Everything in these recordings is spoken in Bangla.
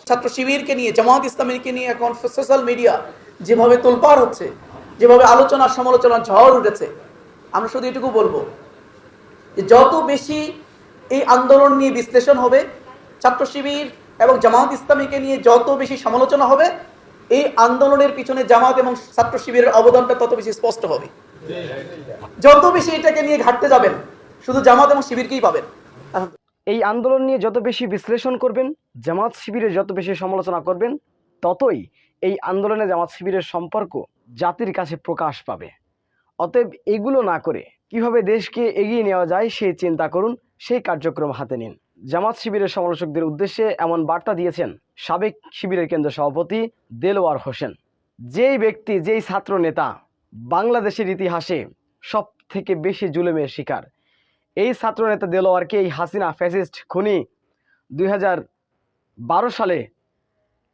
ছাত্র শিবিরকে নিয়ে, জামাত ইসলামীকে নিয়ে এখন সোশ্যাল মিডিয়া যেভাবে তোলপাড় হচ্ছে, যেভাবে আলোচনা সমালোচনা ঝড় উঠেছে, আমরা শুধু এটুকু বলবো যে যত বেশি এই আন্দোলন নিয়ে বিশ্লেষণ হবে, ছাত্র শিবির এবং জামাত ইসলামীকে নিয়ে যত বেশি সমালোচনা হবে, এই আন্দোলনের পিছনে জামাত এবং ছাত্র শিবিরের অবদানটা তত বেশি স্পষ্ট হবে। যত বেশি এটাকে নিয়ে ঘাটতে যাবেন, শুধু জামাত এবং শিবিরকেই পাবেন। এই আন্দোলন নিয়ে যত বেশি বিশ্লেষণ করবেন, জামাত শিবিরের যত বেশি সমালোচনা করবেন, ততই এই আন্দোলনে জামাত শিবিরের সম্পর্ক জাতির কাছে প্রকাশ পাবে। অতএব এগুলো না করে কিভাবে দেশকে এগিয়ে নেওয়া যায় সেই চিন্তা করুন, সেই কার্যক্রম হাতে নিন। জামাত শিবিরের সমালোচকদের উদ্দেশ্যে এমন বার্তা দিয়েছেন সাবেক শিবিরের কেন্দ্র সভাপতি দেলোয়ার হোসেন। যেই ব্যক্তি, যেই ছাত্র নেতা বাংলাদেশের ইতিহাসে সব থেকে বেশি জুলুমের শিকার, এই ছাত্র নেতা দেলোয়ারকে এই হাসিনা ফ্যাসিস্ট খুনি 2012 সালে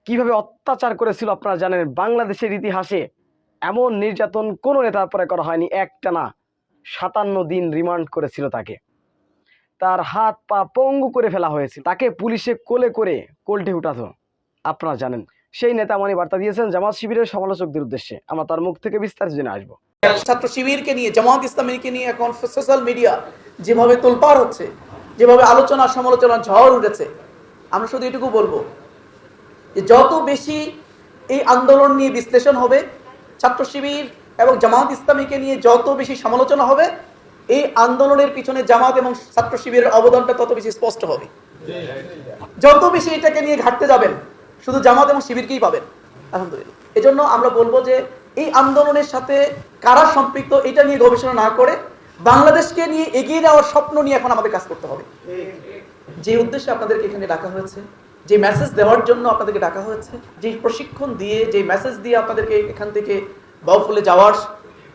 কিভাবে অত্যাচার করেছিল আপনারা জানেন। বাংলাদেশের ইতিহাসে এমন নির্যাতন কোনো নেতার পরে করা হয়নি। একটানা 57 দিন রিমান্ড করেছিল তাকে, তার হাত পা পঙ্গু করে ফেলা হয়েছিল, তাকে পুলিশে কোলে করে কোল্টে উঠাতো, আপনারা জানেন। সেই নেতা মনি বার্তা দিয়েছেন জামাত শিবিরের সমালোচকদের উদ্দেশ্যে। আমরা তার মুখ থেকে বিস্তারিত জেনে আসবো। ছাত্র শিবিরকে নিয়ে, জামাত ইসলামীকে নিয়ে এখন সোশ্যাল মিডিয়া যেভাবে তোলপাড় হচ্ছে, যেভাবে আলোচনা সমালোচনা ঝড় উঠেছে, আমরা শুধু এটুকু বলবো যে যত বেশি এই আন্দোলন নিয়ে বিশ্লেষণ হবে, ছাত্র শিবির এবং জামাত ইসলামীকে নিয়ে যত বেশি সমালোচনা হবে, এই আন্দোলনের পিছনে জামাত এবং ছাত্র শিবিরের অবদানটা তত বেশি স্পষ্ট হবে। যত বেশি এটাকে নিয়ে ঘাটতে যাবেন, শুধু জামাত এবং শিবিরকেই পাবেন। আলহামদুলিল্লাহ। এজন্য আমরা বলবো যে এই আন্দোলনের সাথে কারা সম্পৃক্ত এটা নিয়ে গবেষণা না করে বাংলাদেশকে নিয়ে এগিয়ে যাওয়ার স্বপ্ন নিয়ে এখন আমাদের কাজ করতে হবে। যে উদ্দেশ্যে আপনাদেরকে এখানে ডাকা হয়েছে, যে মেসেজ দেওয়ার জন্য আপনাদেরকে ডাকা হয়েছে, যে প্রশিক্ষণ দিয়ে, যে মেসেজ দিয়ে আপনাদেরকে এখান থেকে বাউফলে যাওয়ার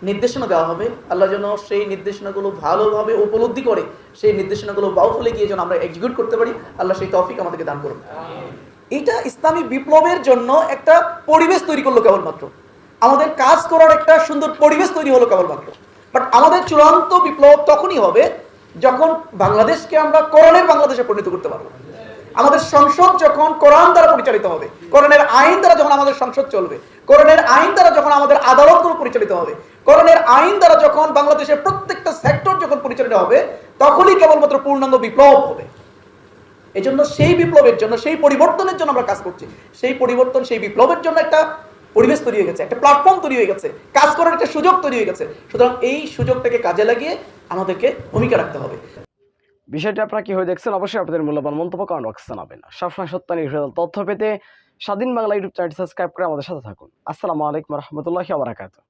নির্দেশনা দেওয়া হবে, আল্লাহ যেন সেই নির্দেশনাগুলো ভালোভাবে উপলব্ধি করে সেই নির্দেশনাগুলো বাউফলে গিয়ে যেন আমরা এক্সিকিউট করতে পারি, আল্লাহ সেই তৌফিক আমাদেরকে দান করুন। এটা ইসলামী বিপ্লবের জন্য একটা পরিবেশ তৈরি করলো কেবলমাত্র, আমাদের কাজ করার একটা সুন্দর পরিবেশ তৈরি হলো কেবলমাত্র। বাট আমাদের চূড়ান্ত বিপ্লব তখনই হবে যখন বাংলাদেশকে আমরা কোরআনের বাংলাদেশে পরিণত করতে পারবো। আমাদের সংসদ যখন কোরআন দ্বারা পরিচালিত হবে, কোরআনের আইন দ্বারা যখন আমাদের সংসদ চলবে, কোরআনের আইন দ্বারা যখন আমাদের আদালতগুলো পরিচালিত হবে, কোরআনের আইন দ্বারা যখন বাংলাদেশের প্রত্যেকটা সেক্টর যখন পরিচালিত হবে, তখনই কেবলমাত্র পূর্ণাঙ্গ বিপ্লব হবে। এই জন্য সেই বিপ্লবের জন্য, সেই পরিবর্তনের জন্য আমরা কাজ করছি। সেই পরিবর্তন, সেই বিপ্লবের জন্য একটা পরিবেশ তৈরি হয়ে গেছে, একটা প্ল্যাটফর্ম তৈরি হয়ে গেছে, কাজ করার একটা সুযোগ তৈরি হয়ে গেছে। সুতরাং এই সুযোগটাকে কাজে লাগিয়ে আমাদেরকে ভূমিকা রাখতে হবে। বিষয়টি আপনারা কি হয়ে দেখছেন, অবশ্যই আপনাদের মূল্যবান মন্তব্য কমেন্ট বক্সে জানাবেন। সবসময় সত্য নির্ভরশীল তথ্য পেতে স্বাধীন বাংলা ইউটিউব চ্যানেলটি সাবস্ক্রাইব করে আমাদের সাথে থাকুন। আসসালামু আলাইকুম ওয়া রাহমাতুল্লাহি ওয়া বারাকাতুহু।